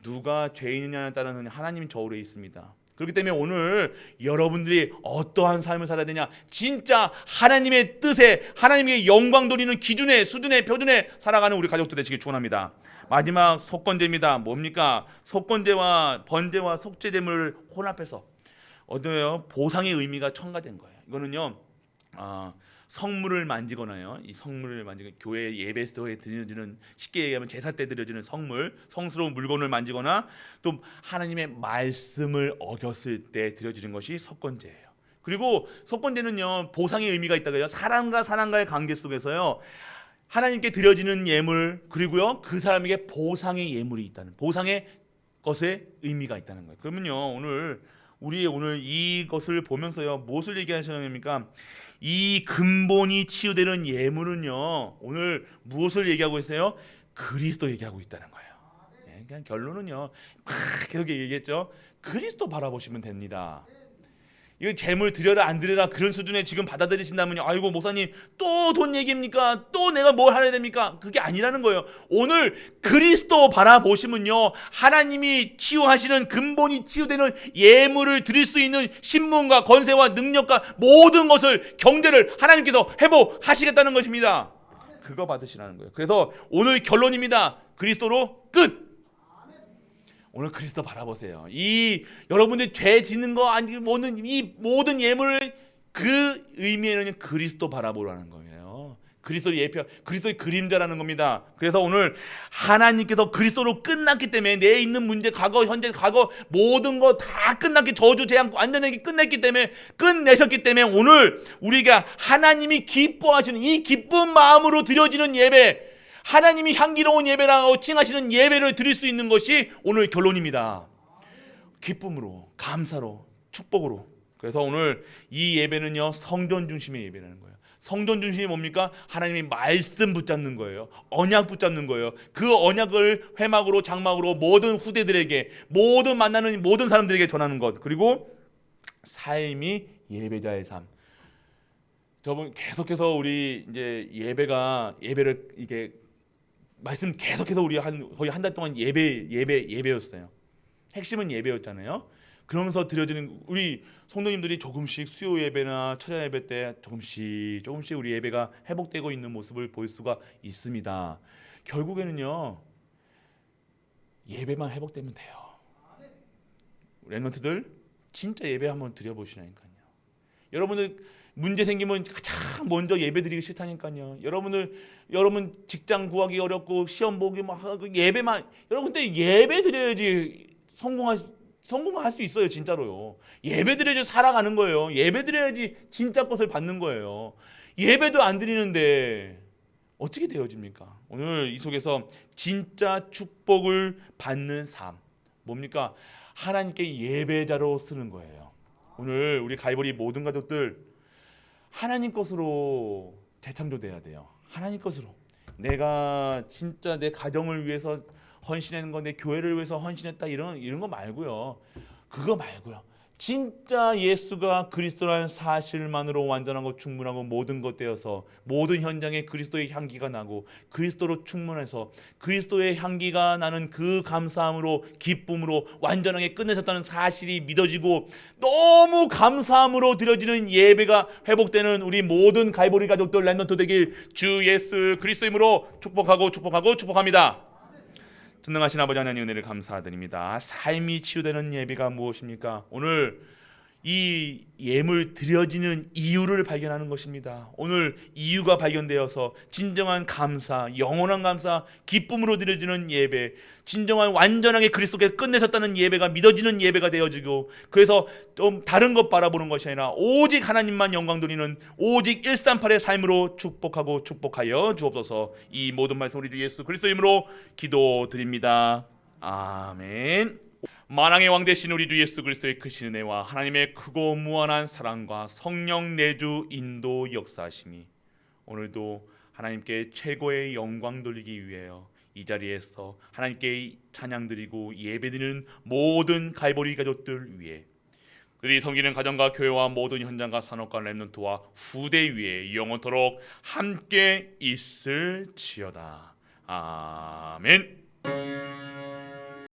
누가 죄인이냐에 따라서 하나님이 저울에 있습니다. 그렇기 때문에 오늘 여러분들이 어떠한 삶을 살아야 되냐, 진짜 하나님의 뜻에 하나님께 영광 돌리는 기준에 수준에 표준에 살아가는 우리 가족들 되시길 축원합니다. 마지막 속건제입니다. 뭡니까? 속건제와 번제와 속죄제물을 혼합해서 얻어요 보상의 의미가 첨가된 거예요. 이거는요 성물을 만지거나요, 이 성물을 만지고 교회 예배소에 드려지는, 쉽게 얘기하면 제사 때 드려지는 성물, 성스러운 물건을 만지거나 또 하나님의 말씀을 어겼을 때 드려지는 것이 속건제예요. 그리고 속건제는요 보상의 의미가 있다고 해요. 사람과 사람과의 관계 속에서요 하나님께 드려지는 예물, 그리고요 그 사람에게 보상의 예물이 있다는, 보상의 것에 의미가 있다는 거예요. 그러면요 오늘 이것을 보면서요 무엇을 얘기하시냐니까, 이 근본이 치유되는 예물은요 오늘 무엇을 얘기하고 있어요? 그리스도 얘기하고 있다는 거예요. 네, 그냥 결론은요 막 그렇게 얘기했죠. 그리스도 바라보시면 됩니다. 이거 재물 드려라 안 드려라 그런 수준에 지금 받아들이신다면요, 아이고 목사님 또 돈 얘기입니까? 또 내가 뭘 하려야 됩니까? 그게 아니라는 거예요. 오늘 그리스도 바라보시면요 하나님이 치유하시는, 근본이 치유되는 예물을 드릴 수 있는 신분과 권세와 능력과 모든 것을, 경제를 하나님께서 회복하시겠다는 것입니다. 그거 받으시라는 거예요. 그래서 오늘 결론입니다. 그리스도로 끝. 오늘 그리스도 바라보세요. 이 여러분들 죄 짓는 거 아니 이 모든 예물을 그 의미에는 그리스도 바라보라는 거예요. 그리스도의 예표, 그리스도의 그림자라는 겁니다. 그래서 오늘 하나님께서 그리스도로 끝났기 때문에 내 있는 문제, 과거, 현재, 과거 모든 거 다 끝났기, 저주, 재앙 완전하게 끝내셨기 때문에 오늘 우리가 하나님이 기뻐하시는 이 기쁜 마음으로 드려지는 예배, 하나님이 향기로운 예배라고 칭하시는 예배를 드릴 수 있는 것이 오늘 결론입니다. 기쁨으로, 감사로, 축복으로. 그래서 오늘 이 예배는요 성전 중심의 예배라는 거예요. 성전 중심이 뭡니까? 하나님의 말씀 붙잡는 거예요. 언약 붙잡는 거예요. 그 언약을 회막으로 장막으로 모든 후대들에게, 모든 만나는 모든 사람들에게 전하는 것. 그리고 삶이 예배자의 삶. 저번 계속해서 우리 이제 예배를 이게 말씀 계속해서 우리 거의 한 달 동안 예배였어요. 핵심은 예배였잖아요. 그러면서 드려지는 우리 성도님들이 조금씩 수요 예배나 철야 예배 때 조금씩 우리 예배가 회복되고 있는 모습을 볼 수가 있습니다. 결국에는요, 예배만 회복되면 돼요. 랩런트들 진짜 예배 한번 드려보시라니까요. 여러분들 문제 생기면 가장 먼저 예배 드리기 싫다니까요. 여러분 직장 구하기 어렵고 시험 보기 막 예배만, 여러분 근데 예배 드려야지 성공할 수 있어요. 진짜로요. 예배 드려야지 살아가는 거예요. 예배 드려야지 진짜 것을 받는 거예요. 예배도 안 드리는데 어떻게 되어집니까? 오늘 이 속에서 진짜 축복을 받는 삶 뭡니까? 하나님께 예배자로 쓰는 거예요. 오늘 우리 가이버리 모든 가족들 하나님 것으로 재창조돼야 돼요. 하나님 것으로. 내가 진짜 내 가정을 위해서 헌신하는 거, 내 교회를 위해서 헌신했다 이런 거 말고요. 그거 말고요. 진짜 예수가 그리스도라는 사실만으로 완전하고 충분하고 모든 것 되어서 모든 현장에 그리스도의 향기가 나고 그리스도로 충만해서 그리스도의 향기가 나는 그 감사함으로 기쁨으로 완전하게 끝내셨다는 사실이 믿어지고 너무 감사함으로 드려지는 예배가 회복되는 우리 모든 갈보리 가족들 랩런트 되길 주 예수 그리스도 이름으로 축복합니다. 전능하신 아버지 하나님 은혜를 감사드립니다. 삶이 치유되는 예배가 무엇입니까? 오늘 이 예물 드려지는 이유를 발견하는 것입니다. 오늘 이유가 발견되어서 진정한 감사, 영원한 감사, 기쁨으로 드려지는 예배, 진정한 완전하게 그리스도께 끝내셨다는 예배가 믿어지는 예배가 되어지고, 그래서 좀 다른 것 바라보는 것이 아니라 오직 하나님만 영광 돌리는 오직 138의 삶으로 축복하여 주옵소서. 이 모든 말씀 우리 주 예수 그리스도 이름으로 기도드립니다. 아멘. 만왕의 왕 되신 우리 주 예수 그리스도의 크신 은혜와 하나님의 크고 무한한 사랑과 성령 내주 인도 역사하심이 오늘도 하나님께 최고의 영광 돌리기 위하여 이 자리에서 하나님께 찬양 드리고 예배드리는 모든 갈보리 가족들 위해 그들이 섬기는 가정과 교회와 모든 현장과 산업과 랩런트와 후대 위에 영원토록 함께 있을지어다. 아멘.